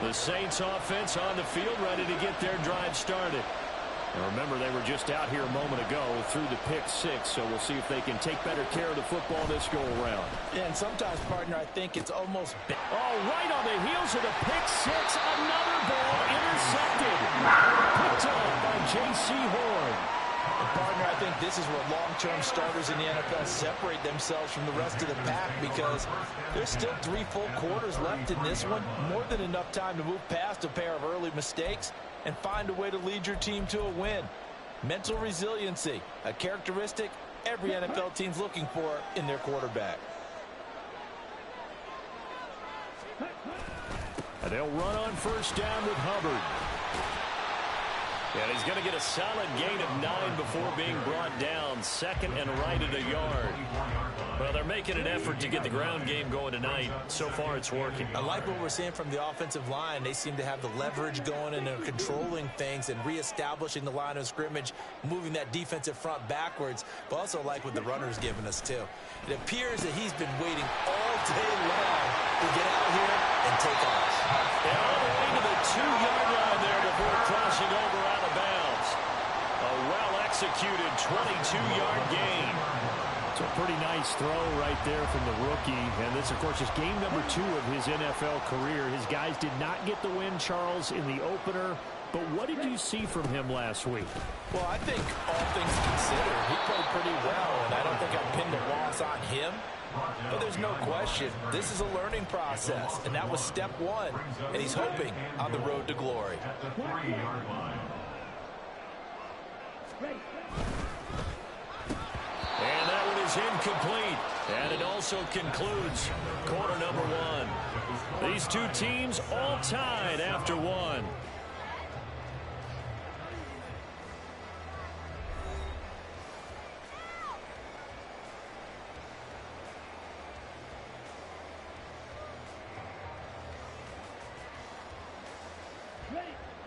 The Saints offense on the field, ready to get their drive started. And remember, they were just out here a moment ago through the pick six, so we'll see if they can take better care of the football this go-around. Yeah, and sometimes, partner, I think it's almost... Oh, right on the heels of the pick six, another ball intercepted. Picked up by J.C. Horn. And partner, I think this is where long-term starters in the NFL separate themselves from the rest of the pack, because there's still 3 full quarters left in this one. More than enough time to move past a pair of early mistakes and find a way to lead your team to a win. Mental resiliency, a characteristic every NFL team's looking for in their quarterback. And they'll run on first down with Hubbard. And he's going to get a solid gain of 9 before being brought down. Second and right at a yard. Well, they're making an effort to get the ground game going tonight. So far, it's working. I like what we're seeing from the offensive line. They seem to have the leverage going, and they're controlling things and reestablishing the line of scrimmage, moving that defensive front backwards. But also like what the runner's giving us, too. It appears that he's been waiting all day long to get out here and take off. And all the way to the 2-yard line there before crossing over out of bounds. A well-executed 22-yard gain. It's a pretty nice throw right there from the rookie. And this, of course, is game number 2 of his NFL career. His guys did not get the win, Charles, in the opener. But what did you see from him last week? Well, I think all things considered, he played pretty well, and I don't think I pinned a loss on him. But there's no question, this is a learning process, and that was step 1, and he's hoping on the road to glory. And that one is incomplete. And it also concludes quarter number 1. These two teams all tied after 1.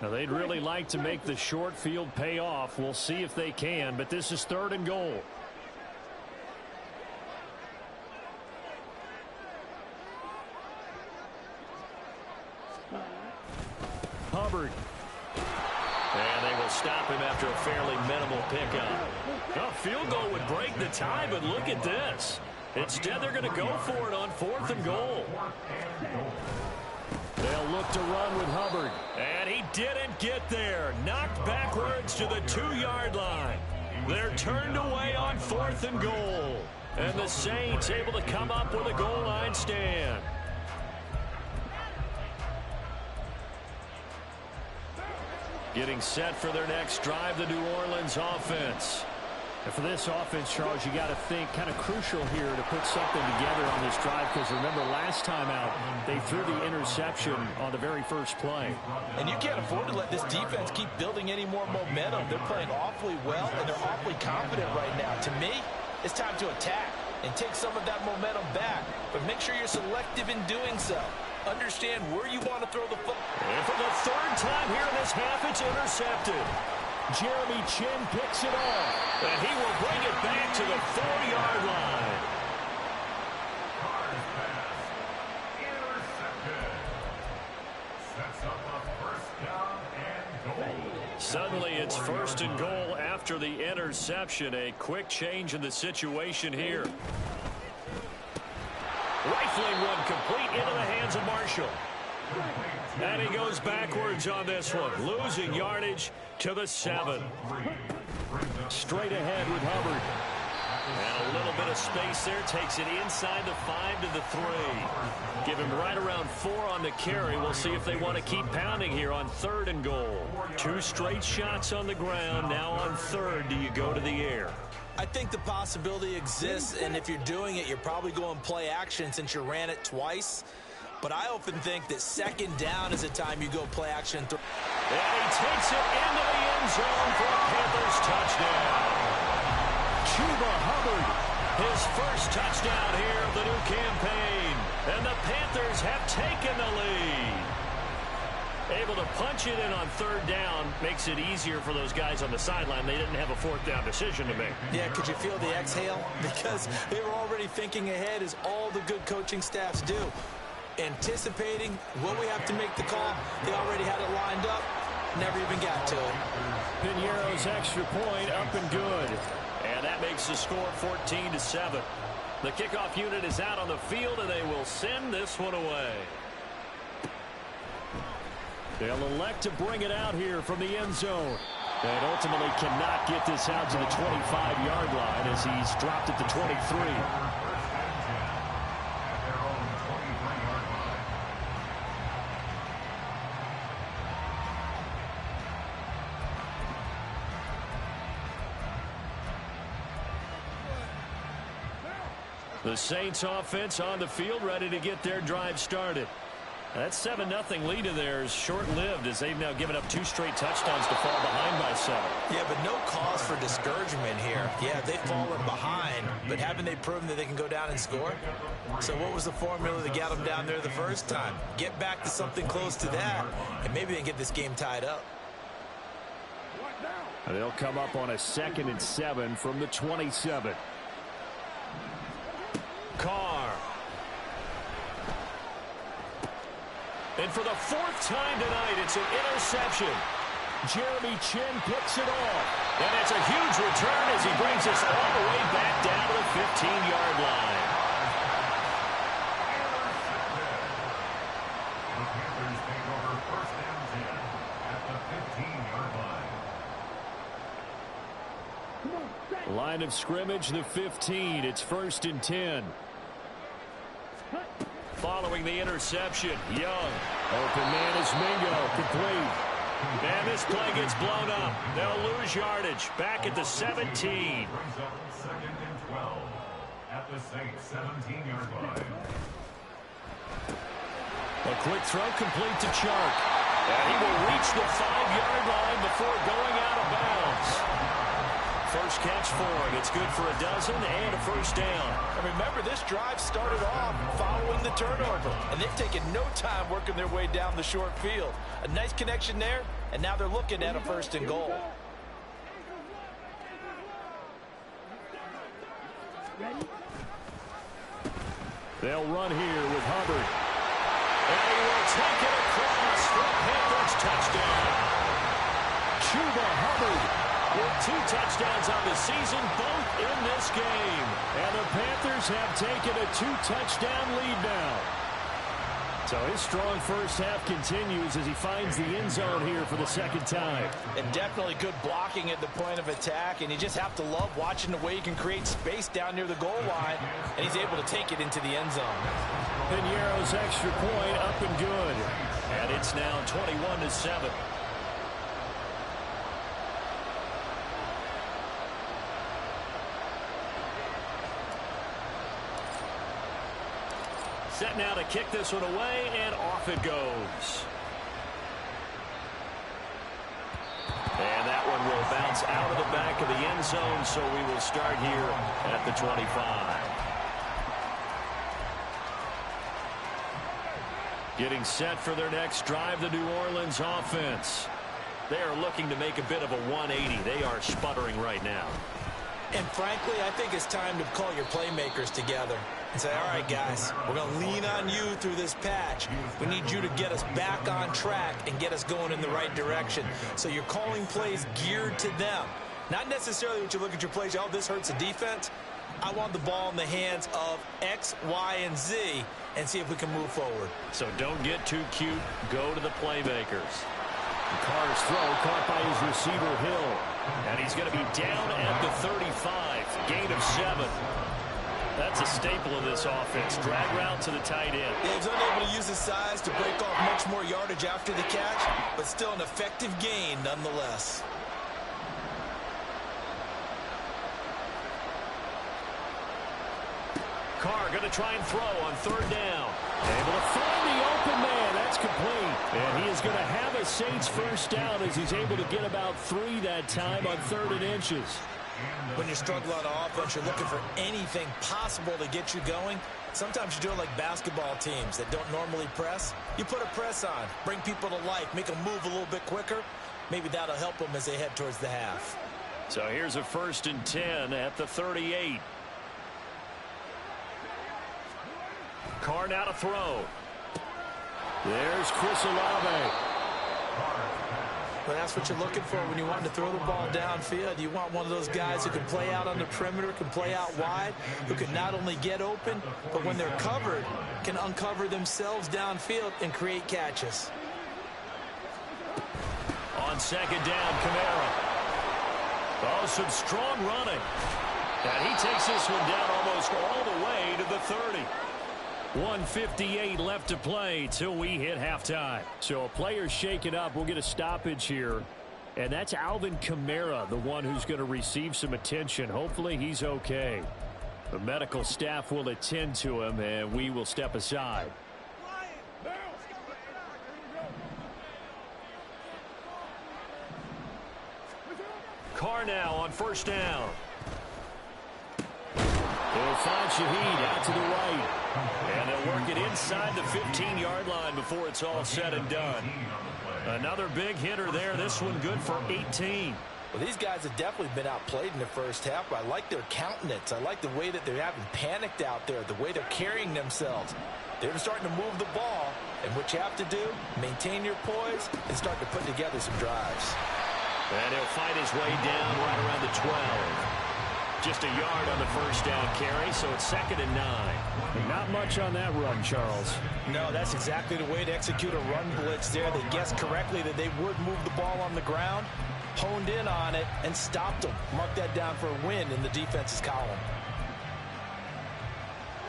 Now, they'd really like to make the short field pay off. We'll see if they can, but this is 3rd and goal. Hubbard. And they will stop him after a fairly minimal pickup. A field goal would break the tie, but look at this. Instead, they're going to go for it on 4th and goal. They'll look to run with Hubbard. And he didn't get there. Knocked backwards to the 2-yard line. They're turned away on 4th and goal. And the Saints able to come up with a goal line stand. Getting set for their next drive, the New Orleans offense. And for this offense, Charles, you got to think kind of crucial here to put something together on this drive, because remember last time out they threw the interception on the very first play. And you can't afford to let this defense keep building any more momentum. They're playing awfully well, and they're awfully confident right now. To me, it's time to attack and take some of that momentum back, but make sure you're selective in doing so. Understand where you want to throw the football. And for the 3rd time here in this half, it's intercepted. Jeremy Chinn picks it off, and he will bring it back to the 4-yard line. Suddenly it's 1st and goal after the interception. A quick change in the situation here. Rifling one complete into the hands of Marshall. And he goes backwards on this one, losing yardage to the 7. Straight ahead with Hubbard. And a little bit of space there, takes it inside the 5 to the 3. Give him right around 4 on the carry. We'll see if they want to keep pounding here on 3rd and goal. 2 straight shots on the ground. Now on 3rd, do you go to the air? I think the possibility exists, and if you're doing it, you're probably going play action since you ran it twice. But I often think that 2nd down is a time you go play action. And he takes it into the end zone for a Panthers touchdown. Chuba Hubbard, his first touchdown here of the new campaign. And the Panthers have taken the lead. Able to punch it in on 3rd down makes it easier for those guys on the sideline. They didn't have a 4th down decision to make. Yeah, could you feel the exhale? Because they were already thinking ahead, as all the good coaching staffs do. anticipating, will we have to make the call? They already had it lined up, never even got to it. Piñeiro's extra point up and good. And that makes the score 14-7. The kickoff unit is out on the field, and they will send this one away. They'll elect to bring it out here from the end zone. And ultimately cannot get this out to the 25-yard line as he's dropped at the 23. The Saints offense on the field, ready to get their drive started. That 7-0 lead of theirs short-lived as they've now given up 2 straight touchdowns to fall behind by 7. Yeah, but no cause for discouragement here. Yeah, they've fallen behind, but haven't they proven that they can go down and score? So what was the formula that got them down there the first time? Get back to something close to that, and maybe they can get this game tied up. They'll come up on a 2nd and 7 from the 27. Carr. And for the 4th time tonight, it's an interception. Jeremy Chinn picks it off. And it's a huge return as he brings us all the way back down to the 15-yard line. The Panthers take over 1st and 10 at the 15-yard line. Line of scrimmage, the 15. It's 1st and 10. Following the interception, Young. Open man is Mingo, complete. And this play gets blown up. They'll lose yardage. Back at the 17. Brings up 2nd and 12 at the Saints 17-yard line. A quick throw complete to Chark. And he will reach the 5-yard line before going out of bounds. First catch for him. It's good for a dozen and a 1st down. And remember, this drive started off following the turnover, and they've taken no time working their way down the short field. A nice connection there, and now they're looking at a 1st and goal. They'll run here with Hubbard. And he will take it across for a Panthers touchdown. Chuba Hubbard with 2 touchdowns on the season, both in this game. And the Panthers have taken a 2-touchdown lead now. So his strong first half continues as he finds the end zone here for the 2nd time. And definitely good blocking at the point of attack, and you just have to love watching the way he can create space down near the goal line, and he's able to take it into the end zone. Piñeiro's extra point up and good. And it's now 21-7. Set now to kick this one away, and off it goes. And that one will bounce out of the back of the end zone, so we will start here at the 25. Getting set for their next drive, the New Orleans offense. They are looking to make a bit of a 180. They are sputtering right now. And frankly, I think it's time to call your playmakers together and say, all right, guys, we're going to lean on you through this patch. We need you to get us back on track and get us going in the right direction. So you're calling plays geared to them. Not necessarily what you look at your plays, oh, this hurts the defense. I want the ball in the hands of X, Y, and Z and see if we can move forward. So don't get too cute. Go to the playmakers. Carr's throw caught by his receiver, Hill. And he's going to be down at the 35. Gain of 7. That's a staple of this offense. Drag route to the tight end. Yeah, he's unable to use his size to break off much more yardage after the catch, but still an effective gain nonetheless. Carr going to try and throw on 3rd down. Able to find the open man. That's complete. And he is going to have a Saints 1st down as he's able to get about 3 that time on 3rd and inches. When you struggle on offense, you're looking for anything possible to get you going. Sometimes you do it like basketball teams that don't normally press. You put a press on, bring people to life, make them move a little bit quicker. Maybe that'll help them as they head towards the half. So here's a 1st and 10 at the 38. Carr now to throw. There's Chris Olave. But that's what you're looking for when you want to throw the ball downfield. You want one of those guys who can play out on the perimeter, can play out wide, who can not only get open, but when they're covered, can uncover themselves downfield and create catches. On second down, Kamara. Oh, some strong running. And he takes this one down almost all the way to the 30. 1:58 left to play till we hit halftime. So a player's shaken up. We'll get a stoppage here. And that's Alvin Kamara, the one who's going to receive some attention. Hopefully he's okay. The medical staff will attend to him, and we will step aside. Carr now on first down. They'll find Shaheed out to the right. And they'll work it inside the 15-yard line before it's all said and done. Another big hitter there. This one good for 18. Well, these guys have definitely been outplayed in the first half, but I like their countenance. I like the way that they're having panicked out there, the way they're carrying themselves. They're starting to move the ball, and what you have to do, maintain your poise and start to put together some drives. And he'll fight his way down right around the 12. Just a yard on the first down carry, so it's 2nd and 9. Not much on that run, Charles. No, that's exactly the way to execute a run blitz there. They guessed correctly that they would move the ball on the ground, honed in on it, and stopped them. Mark that down for a win in the defense's column.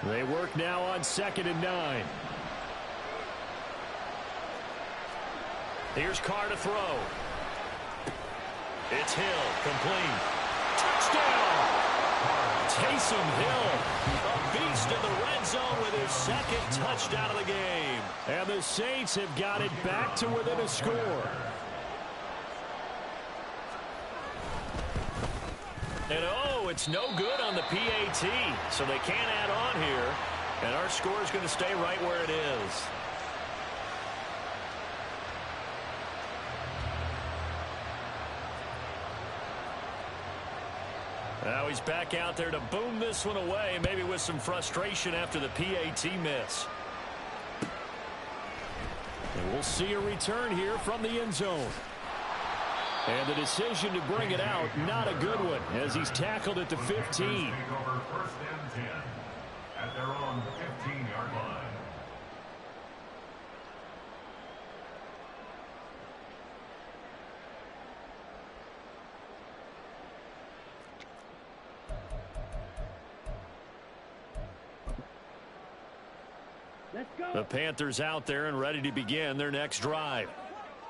They work now on 2nd and 9. Here's Carr to throw. It's Hill, complete. Touchdown! Taysom Hill, a beast in the red zone with his 2nd touchdown of the game. And the Saints have got it back to within a score. And oh, it's no good on the PAT, so they can't add on here. And our score is going to stay right where it is. Now he's back out there to boom this one away, maybe with some frustration after the PAT miss. And we'll see a return here from the end zone. And the decision to bring it out, not a good one, as he's tackled at the 15. First and 10 at their own 15-yard line. The Panthers out there and ready to begin their next drive.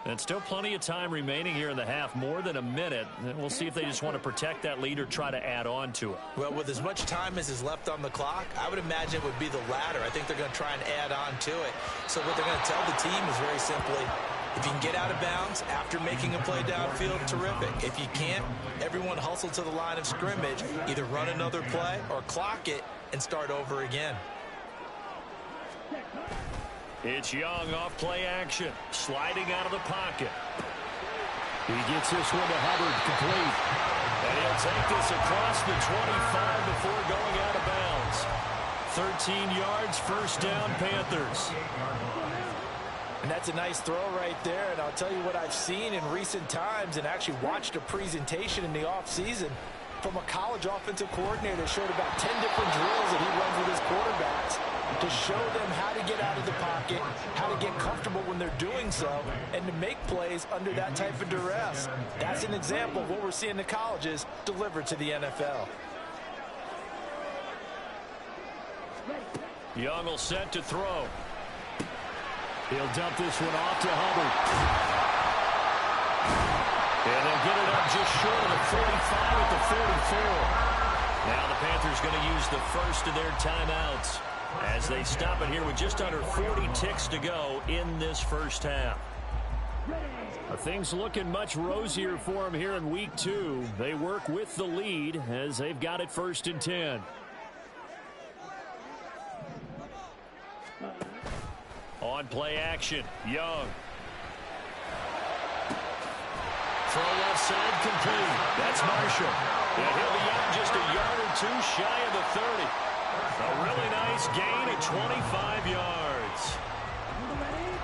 And still plenty of time remaining here in the half, more than a minute. And we'll see if they just want to protect that lead or try to add on to it. Well, with as much time as is left on the clock, I would imagine it would be the latter. I think they're going to try and add on to it. So what they're going to tell the team is very simply, if you can get out of bounds after making a play downfield, terrific. If you can't, everyone hustle to the line of scrimmage, either run another play or clock it and start over again. It's Young off play action, sliding out of the pocket. He gets this one to Hubbard, complete. And he'll take this across the 25 before going out of bounds. 13 yards, first down, Panthers. And that's a nice throw right there. And I'll tell you what I've seen in recent times and actually watched a presentation in the offseason from a college offensive coordinator that showed about 10 different drills that he runs with his quarterbacks to show them how to get out of the pocket, how to get comfortable when they're doing so, and to make plays under that type of duress. That's an example of what we're seeing in the colleges delivered to the NFL. Young will set to throw. He'll dump this one off to Hubbard. And they'll get it up just short of the 45 at the 44. Now the Panthers going to use the first of their timeouts as they stop it here with just under 40 ticks to go in this first half. Things looking much rosier for them here in week 2. They work with the lead as they've got it 1st and 10. On play action, Young. Throw left side, complete. That's Marshall. And he'll be out just a yard or two shy of the 30. A really nice gain at 25 yards.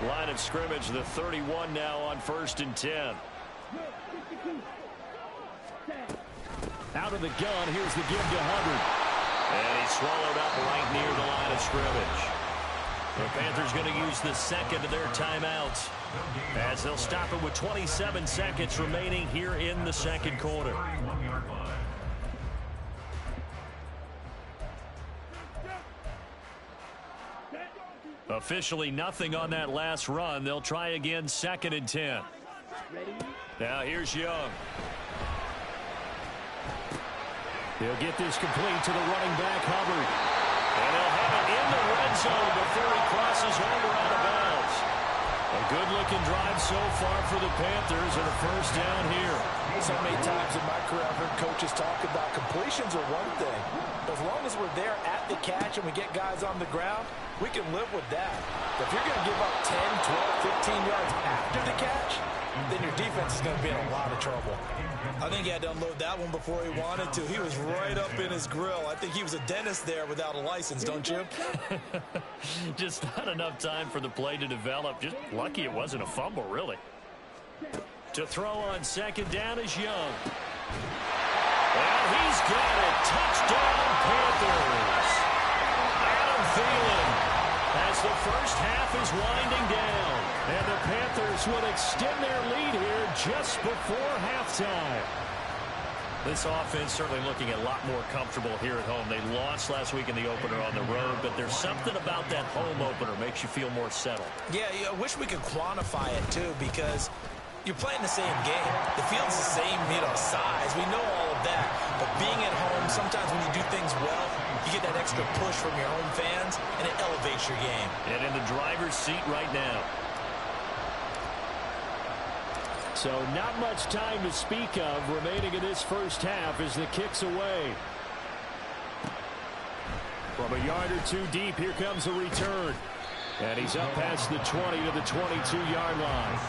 Line of scrimmage, the 31 now on 1st and 10. Out of the gun, here's the give to Hubbard. And he's swallowed up right near the line of scrimmage. The Panthers going to use the second of their timeouts, as they'll stop it with 27 seconds remaining here in the second quarter. Officially nothing on that last run. They'll try again 2nd and 10. Now here's Young. He'll get this complete to the running back, Hubbard. And he'll have it in the red zone before he crosses over out of bounds. A good-looking drive so far for the Panthers, and a first down here. So many times in my career I've heard coaches talk about completions are one thing. As long as we're there at the catch and we get guys on the ground, we can live with that. But if you're going to give up 10, 12, 15 yards after the catch, then your defense is going to be in a lot of trouble. I think he had to unload that one before he wanted to. He was right up in his grill. I think he was a dentist there without a license, don't you? Just not enough time for the play to develop. Just lucky it wasn't a fumble, really. To throw on 2nd down is Young. And he's got it. Touchdown, Panthers. Adam Thielen, as the first half is winding down. And the Panthers will extend their lead here just before halftime. This offense certainly looking a lot more comfortable here at home. They lost last week in the opener on the road, but there's something about that home opener makes you feel more settled. Yeah, I wish we could quantify it, too, because you're playing the same game. The field's the same, size. We know all of that. But being at home, sometimes when you do things well, you get that extra push from your home fans, and it elevates your game. And in the driver's seat right now. So not much time to speak of remaining in this first half as the kick's away. From a yard or two deep, here comes a return. And he's up past the 20 to the 22-yard line.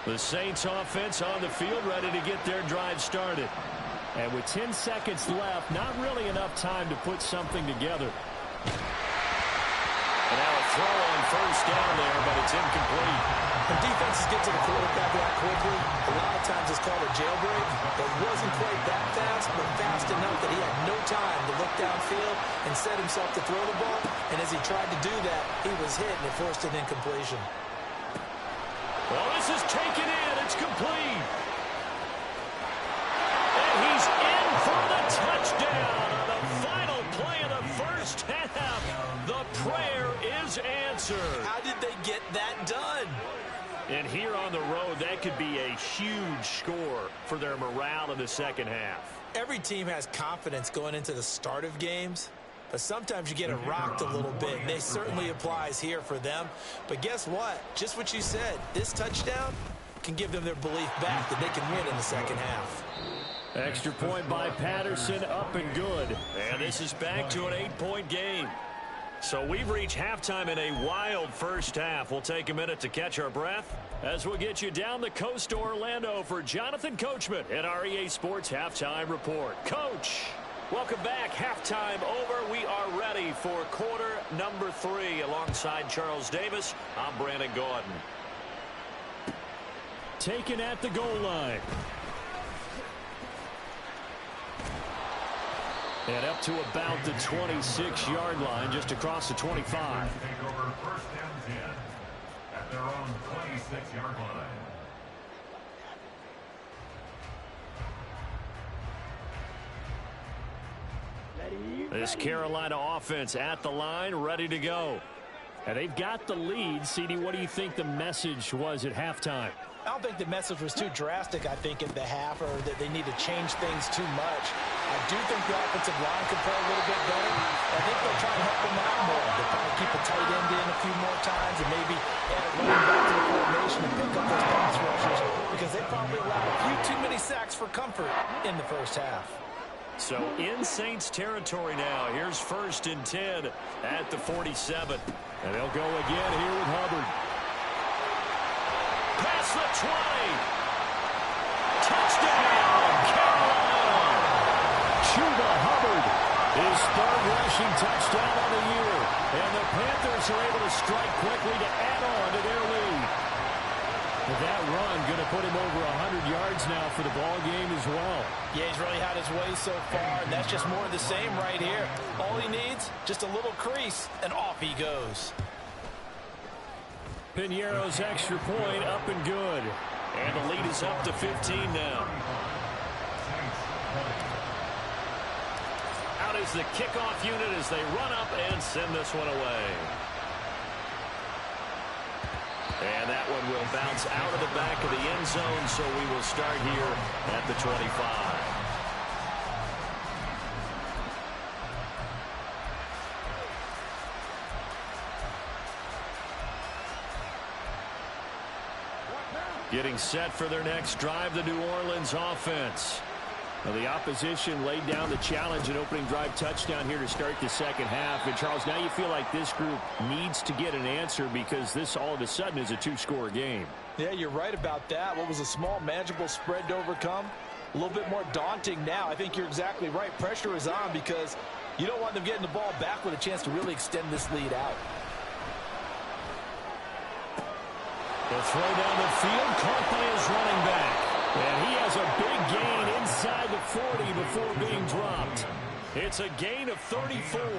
The Saints offense on the field, ready to get their drive started. And with 10 seconds left, not really enough time to put something together. And now a throw on first down there, but it's incomplete. When defenses get to the quarterback that quickly, a lot of times it's called a jailbreak. It wasn't quite that fast, but fast enough that he had no time to look downfield and set himself to throw the ball. And as he tried to do that, he was hit and it forced an incompletion. Well, this is taken in. It's complete. And he's in for the touchdown on the final play of the first half. The prayer is answered. How did they get that done? And here on the road, that could be a huge score for their morale in the second half. Every team has confidence going into the start of games. But sometimes you get it rocked a little bit, and this certainly applies here for them. But guess what? Just what you said, this touchdown can give them their belief back that they can win in the second half. Extra point by Patterson, up and good. And this is back to an 8-point game. So we've reached halftime in a wild first half. We'll take a minute to catch our breath as we'll get you down the coast to Orlando for Jonathan Coachman at our EA Sports Halftime Report. Coach, welcome back. Halftime over. We are ready for quarter number 3. Alongside Charles Davis, I'm Brandon Gordon. Taken at the goal line. And up to about the 26-yard line, just across the 25. Take over 1st and 10 at their own 26-yard line. This Carolina offense at the line, ready to go. And they've got the lead. CD, what do you think the message was at halftime? I don't think the message was too drastic, I think, at the half, or that they need to change things too much. I do think the offensive line could play a little bit better. I think they'll try and help them out more. They'll probably keep a tight end in a few more times and maybe add a running back to the formation and pick up those pass rushers, because they probably allowed a few too many sacks for comfort in the first half. So in Saints territory now. Here's 1st and 10 at the 47. And they'll go again here with Hubbard. the 20. Touchdown, Carolina. Chuba Hubbard, his third rushing touchdown of the year. And the Panthers are able to strike quickly to add on to their lead. But that run going to put him over 100 yards now for the ball game as well. Yeah, he's really had his way so far, and that's just more of the same right here. All he needs, just a little crease, and off he goes. Piñeiro's extra point up and good. And the lead is up to 15 now. Out is the kickoff unit as they run up and send this one away. And that one will bounce out of the back of the end zone, so we will start here at the 25. Getting set for their next drive, the New Orleans offense. Well, the opposition laid down the challenge and opening drive touchdown here to start the second half. And, Charles, now you feel like this group needs to get an answer because this all of a sudden is a two-score game. Yeah, you're right about that. What was a small, manageable spread to overcome? A little bit more daunting now. I think you're exactly right. Pressure is on because you don't want them getting the ball back with a chance to really extend this lead out. The throw down the field, caught by his running back. And he has a big gain inside the 40 before being dropped. It's a gain of 34. 34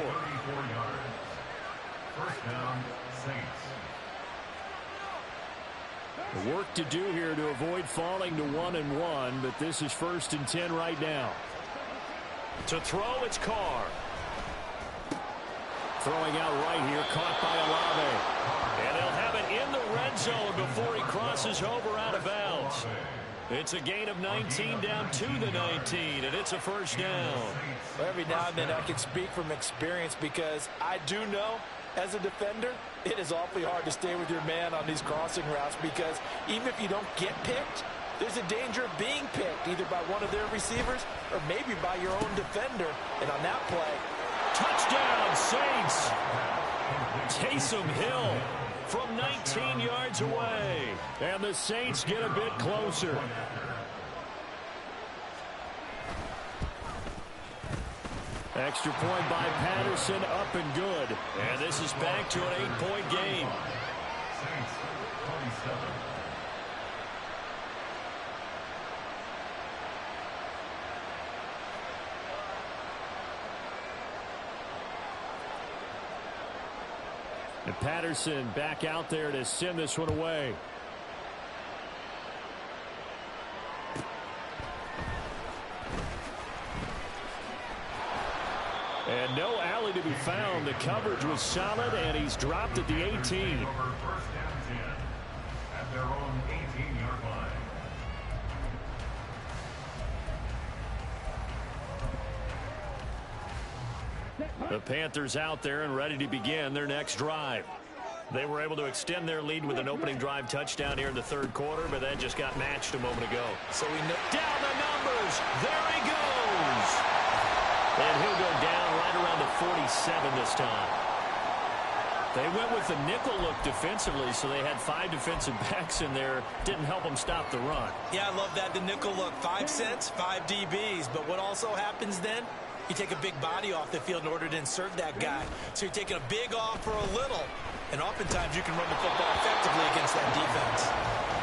yards. First down, Saints. The work to do here to avoid falling to 1-1, but this is 1st and 10 right now. To throw, it's Carr. Throwing out right here, caught by Olave. And they'll have it in the red zone before he crosses over out of bounds. It's a gain of 19 down to the 19, and it's a first down. Well, every now and then I can speak from experience because I do know as a defender it is awfully hard to stay with your man on these crossing routes because even if you don't get picked, there's a danger of being picked either by one of their receivers or maybe by your own defender. And on that play, touchdown, Saints. Taysom Hill from 19 yards away. And the Saints get a bit closer. Extra point by Patterson, up and good. And this is back to an 8-point game. Saints, 27. And Patterson back out there to send this one away. And no alley to be found. The coverage was solid, and he's dropped at the 18. First down 10 at their own 18-yard line. The Panthers out there and ready to begin their next drive. They were able to extend their lead with an opening drive touchdown here in the third quarter, but that just got matched a moment ago. so we know Down the numbers. There he goes. And he'll go down right around the 47 this time. They went with the nickel look defensively, so they had 5 defensive backs in there. Didn't help them stop the run. Yeah, I love that, the nickel look. 5 cents, 5 DBs. But what also happens then? You take a big body off the field in order to insert that guy. So you're taking a big off for a little. And oftentimes you can run the football effectively against that defense.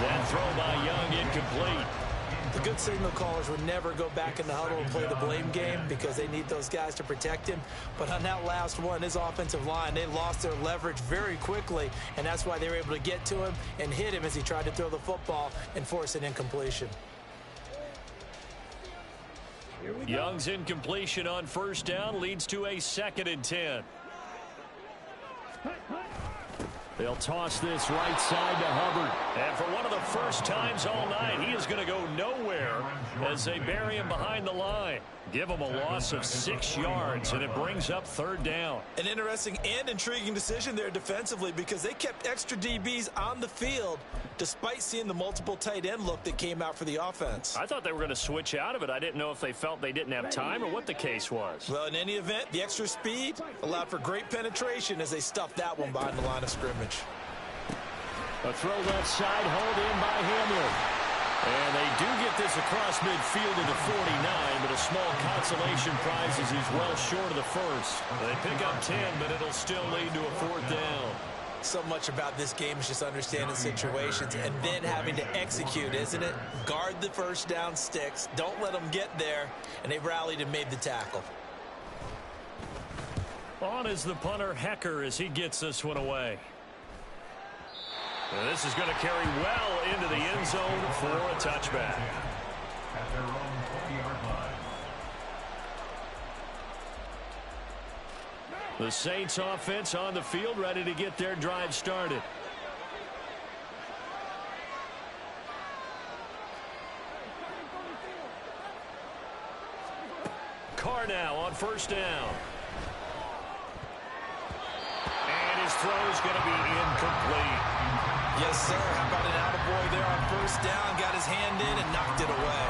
That throw by Young incomplete. The good signal callers would never go back in the huddle and play the blame game because they need those guys to protect him. But on that last one, his offensive line, they lost their leverage very quickly, and that's why they were able to get to him and hit him as he tried to throw the football and force an incompletion. Young's incompletion on first down leads to a 2nd and 10. They'll toss this right side to Hubbard. And for one of the first times all night, he is going to go nowhere as they bury him behind the line. Give him a loss of 6 yards, and it brings up 3rd down. An interesting and intriguing decision there defensively because they kept extra DBs on the field despite seeing the multiple tight end look that came out for the offense. I thought they were going to switch out of it. I didn't know if they felt they didn't have time or what the case was. Well, in any event, the extra speed allowed for great penetration as they stuffed that one behind the line of scrimmage. A throw left side, hauled in by Hamlin. And they do get this across midfield to the 49, but a small consolation prize as he's well short of the first. They pick up 10, but it'll still lead to a 4th down. So much about this game is just understanding situations and then having to execute, isn't it? Guard the first down sticks. Don't let them get there. And they rallied and made the tackle. On is the punter, Hecker, as he gets this one away. And this is going to carry well into the end zone for a touchback. At their own 20-yard line. The Saints offense on the field, ready to get their drive started. Carr now on first down. And his throw is going to be incomplete. Yes, sir. How about an attaboy there on first down? Got his hand in and knocked it away.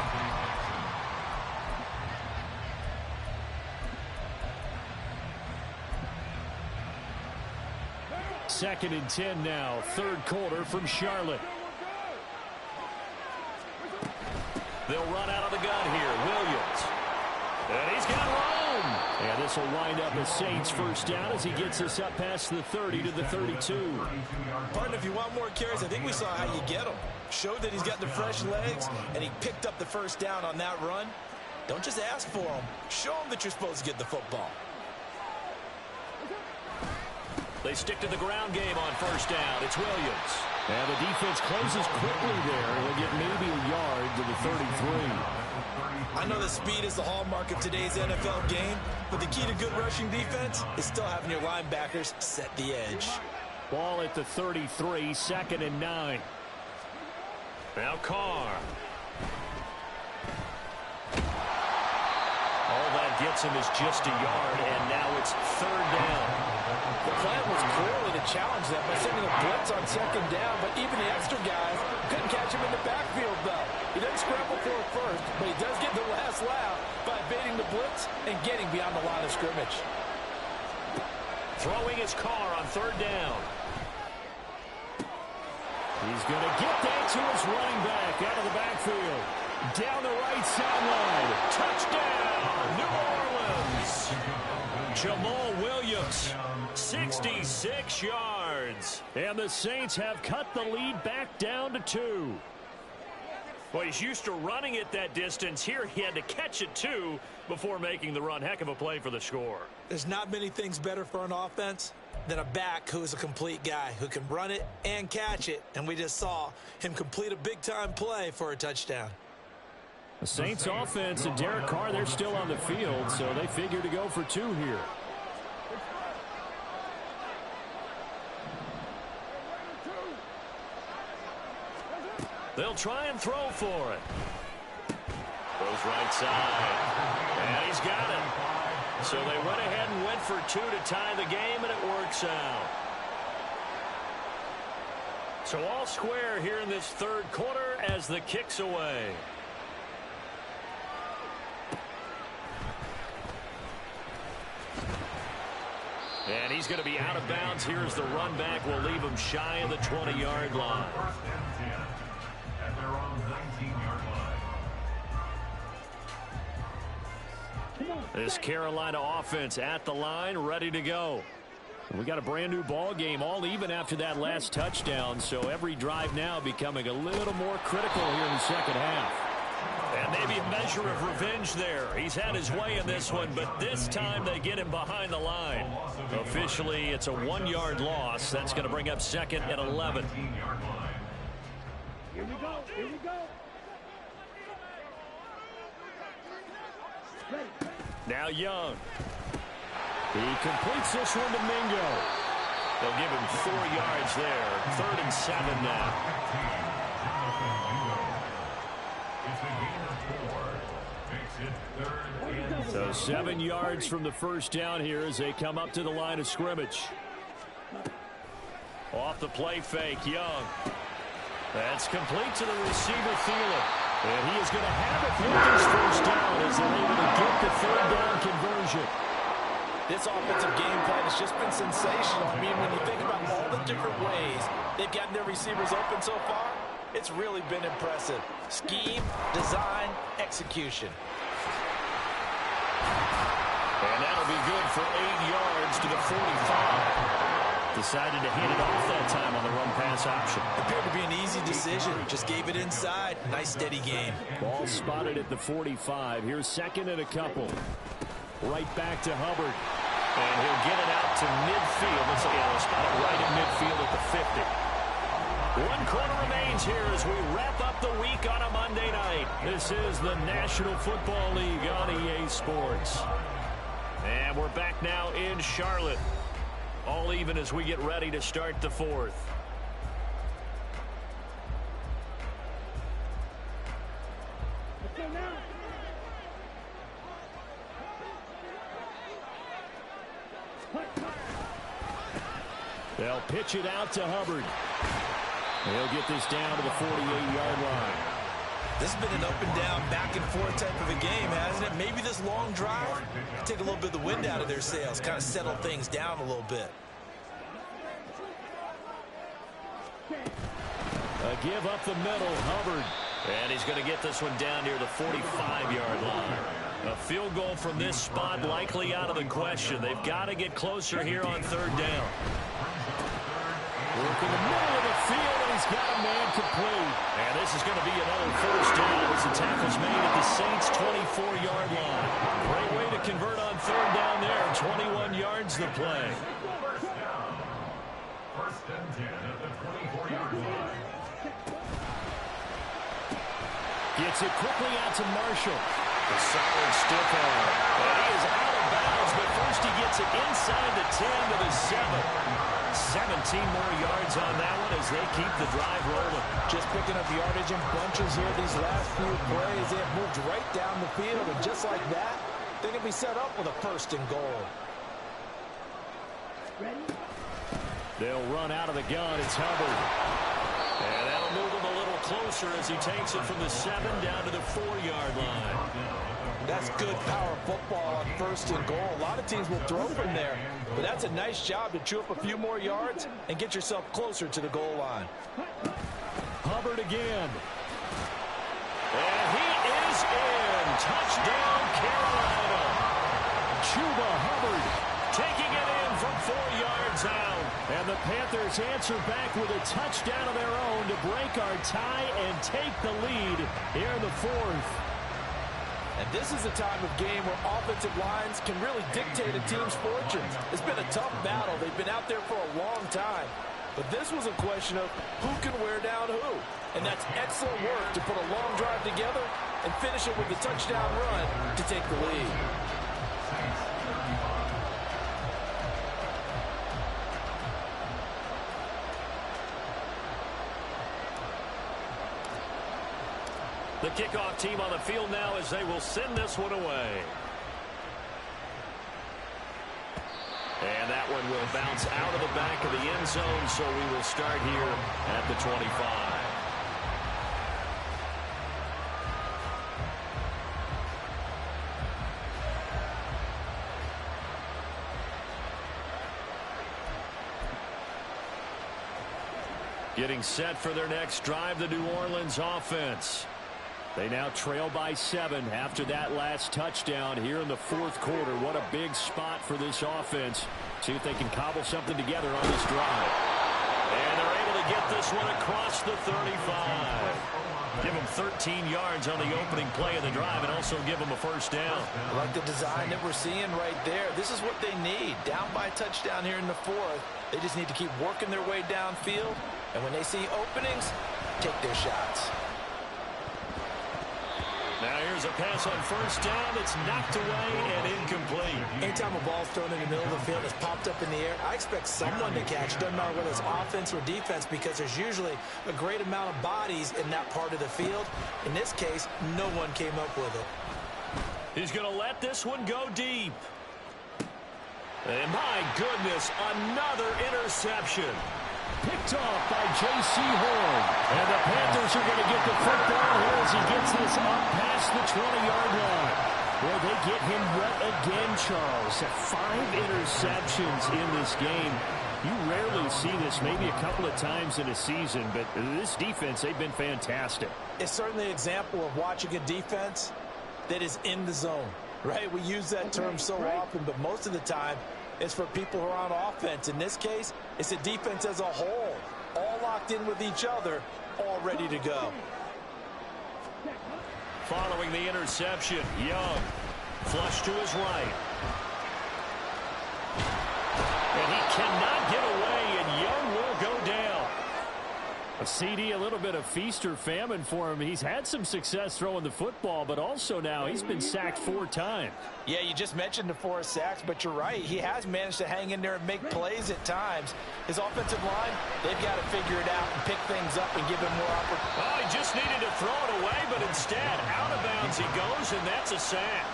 Second and 10 now. Third quarter from Charlotte. They'll run out of the gun here. Williams. And he's got room. And this will wind up a Saints first down as he gets us up past the 30 to the 32. Partner, if you want more carries, I think we saw how you get them. Showed that he's got the fresh legs, and he picked up the first down on that run. Don't just ask for them. Show them that you're supposed to get the football. They stick to the ground game on first down. It's Williams. And the defense closes quickly there. He'll get maybe a yard to the 33. I know that speed is the hallmark of today's NFL game, but the key to good rushing defense is still having your linebackers set the edge. Ball at the 33, 2nd and 9. Now Carr. All that gets him is just a yard, and now it's 3rd down. The plan was clearly to challenge that by sending a blitz on 2nd down, but even the extra guys couldn't catch him in the backfield, though. He doesn't scramble for it first, but he does get the last laugh by evading the blitz and getting beyond the line of scrimmage. Throwing his Carr on 3rd down. He's going to get that to his running back out of the backfield. Down the right sideline. Touchdown, New Orleans. Jamal Williams, 66 yards. And the Saints have cut the lead back down to 2. Well, he's used to running it that distance. Here he had to catch it, too, before making the run. Heck of a play for the score. There's not many things better for an offense than a back who is a complete guy who can run it and catch it. And we just saw him complete a big-time play for a touchdown. The Saints offense and Derek Carr, they're still on the field, so they figure to go for 2 here. They'll try and throw for it. Goes right side. And he's got it. So they went ahead and went for 2 to tie the game, and it works out. So all square here in this 3rd quarter as the kick's away. And he's going to be out of bounds. Here's the run back. Will leave him shy of the 20-yard line. 1st and 10 at their own 19-yard line. This Carolina offense at the line, ready to go. We got a brand new ball game, all even after that last touchdown, so every drive now becoming a little more critical here in the 2nd half. And maybe a measure of revenge there. He's had his way in this one, but this time they get him behind the line. Officially, it's a 1-yard loss. That's going to bring up 2nd and 11. Here we go. Here we go. Now Young. He completes this one to Mingo. They'll give him 4 yards there. 3rd and 7 now. So 7 yards from the first down here as they come up to the line of scrimmage. Off the play fake, Young. That's complete to the receiver, Thielen. And he is going to have it with his first down as they're able to get the 3rd down conversion. This offensive game plan has just been sensational. I mean, when you think about all the different ways they've gotten their receivers open so far, it's really been impressive. Scheme, design, execution. And that'll be good for 8 yards to the 45. Decided to hand it off that time on the run-pass option. Appeared to be an easy decision. Just gave it inside. Nice, steady game. Ball spotted at the 45. Here's second and a couple. Right back to Hubbard. And he'll get it out to midfield. They'll spot it right in midfield at the 50. 1 quarter remains here as we wrap up the week on a Monday night. This is the National Football League on EA Sports. And we're back now in Charlotte. All even as we get ready to start the fourth. They'll pitch it out to Hubbard. He'll get this down to the 48-yard line. This has been an up and down, back and forth type of a game, hasn't it? Maybe this long drive take a little bit of the wind out of their sails, kind of settle things down a little bit. A give up the middle, Hubbard. And he's going to get this one down near the 45-yard line. A field goal from this spot likely out of the question. They've got to get closer here on third down. Working the middle of the field, and he's got a man complete. And this is going to be another first down as the tackle's made at the Saints' 24-yard line. Great way to convert on third down there. 21 yards the play. First and 10 at the 24-yard line. Gets it quickly out to Marshall. A solid stiff arm. And he is out of bounds, but first he gets it inside the 10 to the 7. 17 more yards on that one as they keep the drive rolling. Just picking up yardage in bunches here these last few plays. They have moved right down the field, and just like that, they can be set up with a first and goal. They'll run out of the gun. It's Hubbard. And that'll move him a little closer as he takes it from the 7 down to the 4-yard line. That's good power football on first and goal. A lot of teams will throw from there, but that's a nice job to chew up a few more yards and get yourself closer to the goal line. Hubbard again. And he is in. Touchdown, Carolina. Chuba Hubbard taking it in from 4 yards out. And the Panthers answer back with a touchdown of their own to break our tie and take the lead here in the fourth. And this is a time of game where offensive lines can really dictate a team's fortunes. It's been a tough battle. They've been out there for a long time. But this was a question of who can wear down who. And that's excellent work to put a long drive together and finish it with a touchdown run to take the lead. The kickoff team on the field now as they will send this one away. And that one will bounce out of the back of the end zone, so we will start here at the 25. Getting set for their next drive, the New Orleans offense. They now trail by 7 after that last touchdown here in the fourth quarter. What a big spot for this offense. See if they can cobble something together on this drive. And they're able to get this one across the 35. Give them 13 yards on the opening play of the drive and also give them a first down. I like the design that we're seeing right there. This is what they need. Down by a touchdown here in the fourth. They just need to keep working their way downfield. And when they see openings, take their shots. Now here's a pass on first down. It's knocked away and incomplete. Anytime a ball's thrown in the middle of the field, it's popped up in the air, I expect someone to catch. Doesn't matter whether it's offense or defense, because there's usually a great amount of bodies in that part of the field. In this case, no one came up with it. He's going to let this one go deep. And my goodness, another interception. Picked off by J.C. Horn. And the Panthers are going to get the football here as he gets this up past the 20-yard line. Well, they get him wet again, Charles. 5 interceptions in this game. You rarely see this, maybe a couple of times in a season, but this defense, they've been fantastic. It's certainly an example of watching a defense that is in the zone, right? We use that term so often, but most of the time it's for people who are on offense. In this case, it's a defense as a whole, all locked in with each other, all ready to go. Following the interception, Young flush to his right. And he cannot get away, and Young will go down. A CD, a little bit of feast or famine for him. He's had some success throwing the football, but also now he's been sacked 4 times. Yeah, you just mentioned the 4 sacks, but you're right. He has managed to hang in there and make plays at times. His offensive line, they've got to figure it out and pick things up and give him more opportunity. Oh, he just needed to throw it away, but instead, out of bounds he goes, and that's a sack.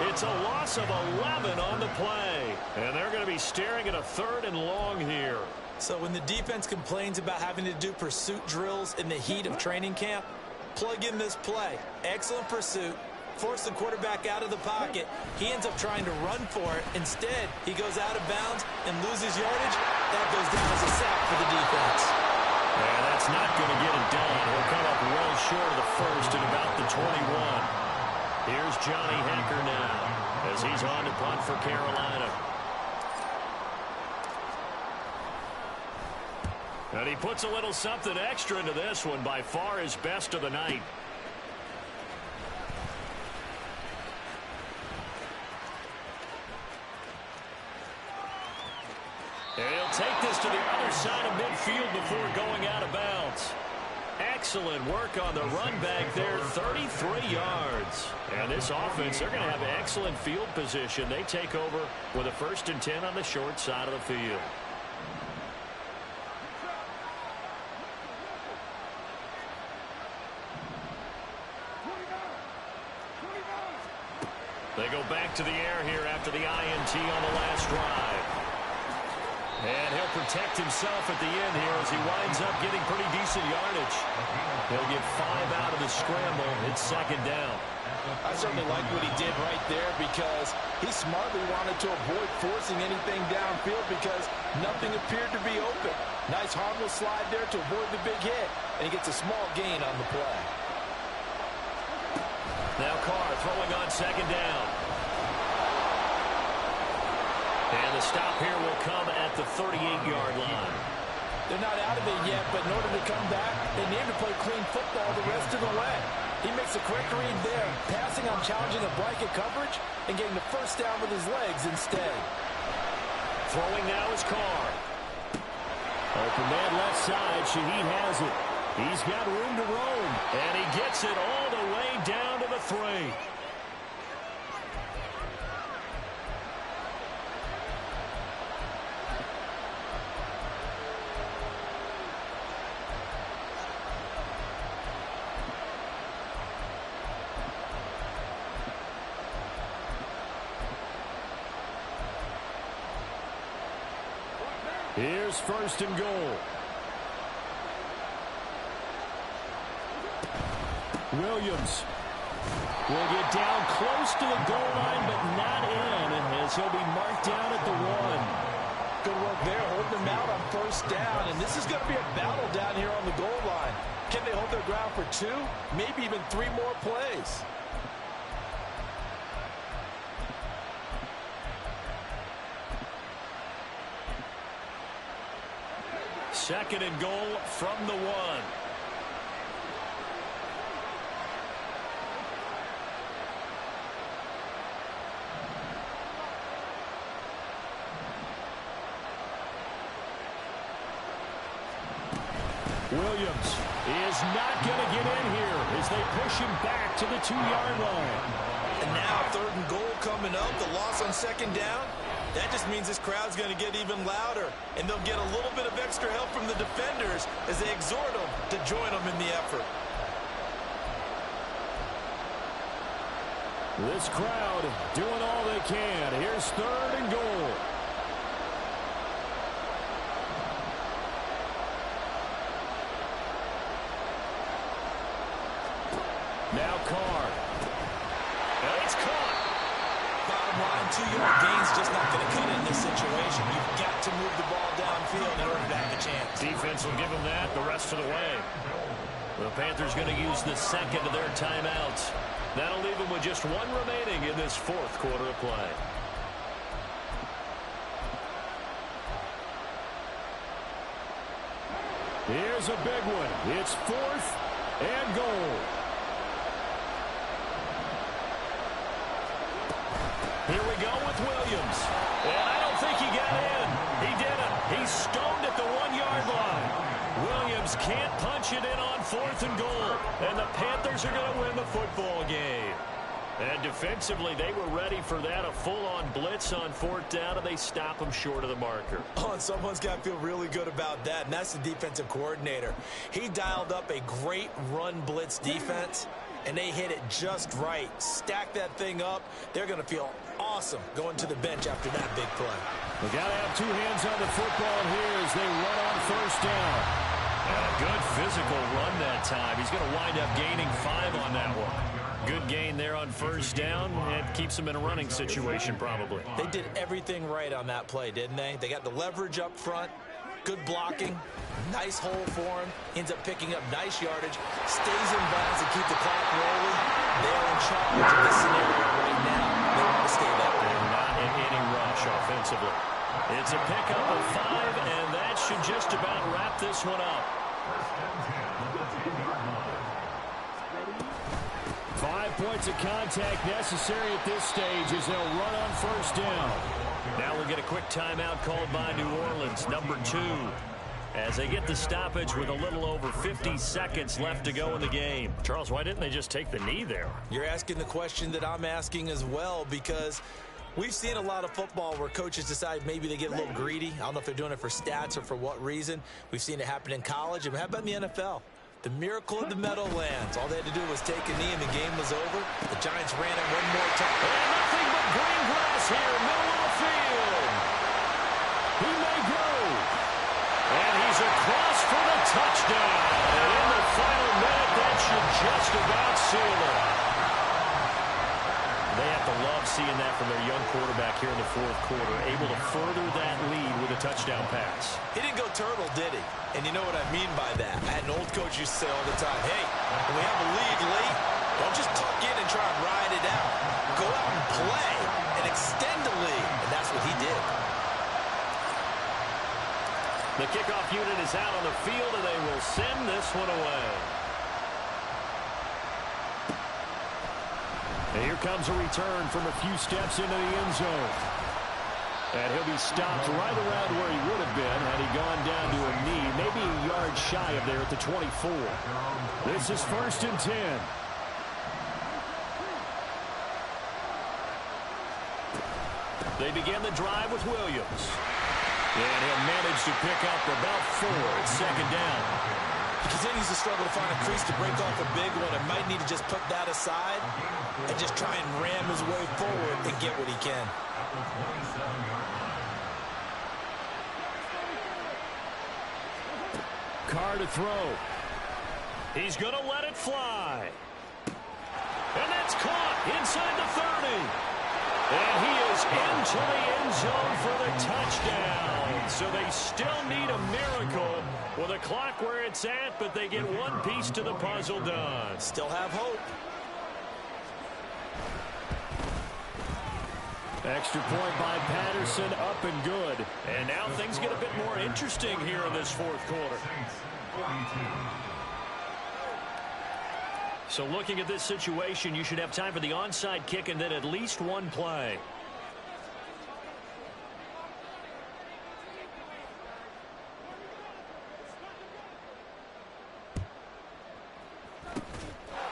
It's a loss of 11 on the play, and they're going to be staring at a 3rd and long here. So when the defense complains about having to do pursuit drills in the heat of training camp, plug in this play. Excellent pursuit. Force the quarterback out of the pocket. He ends up trying to run for it. Instead, he goes out of bounds and loses yardage. That goes down as a sack for the defense. And that's not going to get it done. He'll come up well short of the first at about the 21. Here's Johnny Hekker now as he's on to punt for Carolina. And he puts a little something extra into this one, by far his best of the night. And he'll take this to the other side of midfield before going out of bounds. Excellent work on the run back there, 33 yards. And this offense, they're going to have excellent field position. They take over with a 1st and 10 on the short side of the field. They go back to the air here after the INT on the last drive. And he'll protect himself at the end here as he winds up getting pretty decent yardage. He'll get 5 out of the scramble. It's 2nd down. I certainly like what he did right there because he smartly wanted to avoid forcing anything downfield because nothing appeared to be open. Nice harmless slide there to avoid the big hit, and he gets a small gain on the play. Now Carr throwing on 2nd down. And the stop here will come at the 38-yard line. They're not out of it yet, but in order to come back, they need to play clean football the rest of the way. He makes a quick read there, passing on challenging a blanket coverage and getting the 1st down with his legs instead. Throwing now is Carr. Open man left side. Shaheed has it. He's got room to roam. And he gets it all the way down to the 3. Here's 1st and goal. Williams will get down close to the goal line, but not in, as he'll be marked down at the 1. Good work there, holding them out on 1st down, and this is going to be a battle down here on the goal line. Can they hold their ground for 2, maybe even 3 more plays? Second and goal from the 1. Williams is not going to get in here as they push him back to the 2-yard line. And now 3rd and goal coming up, the loss on 2nd down. That just means this crowd's going to get even louder, and they'll get a little bit of extra help from the defenders as they exhort them to join them in the effort. This crowd doing all they can. Here's 3rd and goal. Now Carr. And it's caught. 2-yard gain's just not going to cut it in this situation. You've got to move the ball downfield in order to have a chance. Defense will give them that the rest of the way. The Panthers going to use the second of their timeouts. That'll leave them with just one remaining in this fourth quarter of play. Here's a big one. It's 4th and goal. Here we go with Williams. And I don't think he got in. He didn't. He's stoned at the 1-yard line. Williams can't punch it in on 4th and goal. And the Panthers are going to win the football game. And defensively, they were ready for that, a full-on blitz on 4th down, and they stop him short of the marker. Oh, and someone's got to feel really good about that, and that's the defensive coordinator. He dialed up a great run blitz defense, and they hit it just right. Stack that thing up. They're going to feel awesome going to the bench after that big play. They got to have 2 hands on the football here as they run on 1st down. And a good physical run that time. He's going to wind up gaining 5 on that one. Good gain there on 1st down, and keeps him in a running situation probably. They did everything right on that play, didn't they? They got the leverage up front, good blocking, nice hole for him, ends up picking up nice yardage, stays in bounds to keep the clock rolling. They're in charge of this scenario right now. They want to stay that way. They're not in any rush offensively. It's a pickup of 5, and that should just about wrap this one up. 5 points of contact necessary at this stage as they'll run on 1st down. Now we'll get a quick timeout called by New Orleans, number 2. As they get the stoppage with a little over 50 seconds left to go in the game. Charles, why didn't they just take the knee there? You're asking the question that I'm asking as well, because we've seen a lot of football where coaches decide maybe they get a little greedy. I don't know if they're doing it for stats or for what reason. We've seen it happen in college, and how about in the NFL? The miracle of the Meadowlands. All they had to do was take a knee and the game was over. The Giants ran it one more time. And nothing but green grass here, middle of the field. He may go. And he's across for the touchdown. And in the final minute, that should just about seal it. They have to love seeing that from their young quarterback here in the fourth quarter, able to further that lead with a touchdown pass. He didn't go turtle, did he? And you know what I mean by that. I had an old coach used to say all the time, hey, when we have a lead late, don't just tuck in and try and ride it out. Go out and play and extend the lead. And that's what he did. The kickoff unit is out on the field, and they will send this one away. And here comes a return from a few steps into the end zone. And he'll be stopped right around where he would have been had he gone down to a knee, maybe a yard shy of there at the 24. This is 1st and 10. They begin the drive with Williams. And he'll manage to pick up about 4 at 2nd down. He continues to struggle to find a crease to break off a big one and might need to just put that aside and just try and ram his way forward and get what he can. Carr to throw. He's going to let it fly. And that's caught inside the 30. And he is into the end zone for the touchdown. So they still need a miracle with the clock where it's at, but they get one piece to the puzzle done. Still have hope. Extra point by Patterson, up and good. And now things get a bit more interesting here in this fourth quarter. So looking at this situation, you should have time for the onside kick and then at least one play.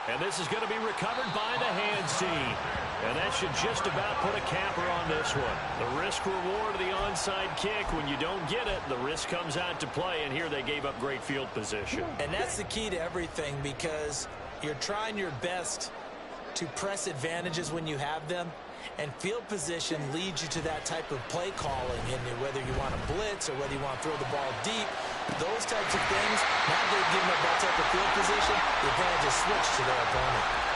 And this is going to be recovered by the hands team. And that should just about put a capper on this one. The risk-reward of the onside kick, when you don't get it, the risk comes out to play, and here they gave up great field position. And that's the key to everything, because you're trying your best to press advantages when you have them, and field position leads you to that type of play calling, and whether you want to blitz or whether you want to throw the ball deep, those types of things, now they've given up that type of field position, the advantage is switched to their opponent.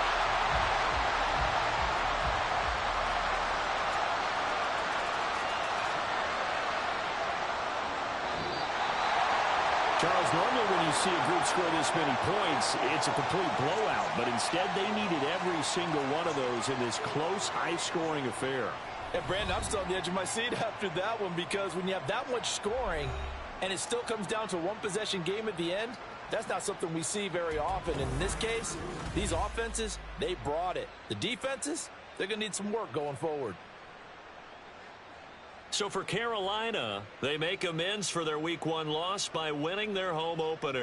Charles, normally when you see a group score this many points, it's a complete blowout. But instead, they needed every single one of those in this close, high-scoring affair. And, Brandon, I'm still on the edge of my seat after that one because when you have that much scoring and it still comes down to a one-possession game at the end, that's not something we see very often. In this case, these offenses, they brought it. The defenses, they're going to need some work going forward. So for Carolina, they make amends for their Week 1 loss by winning their home opener.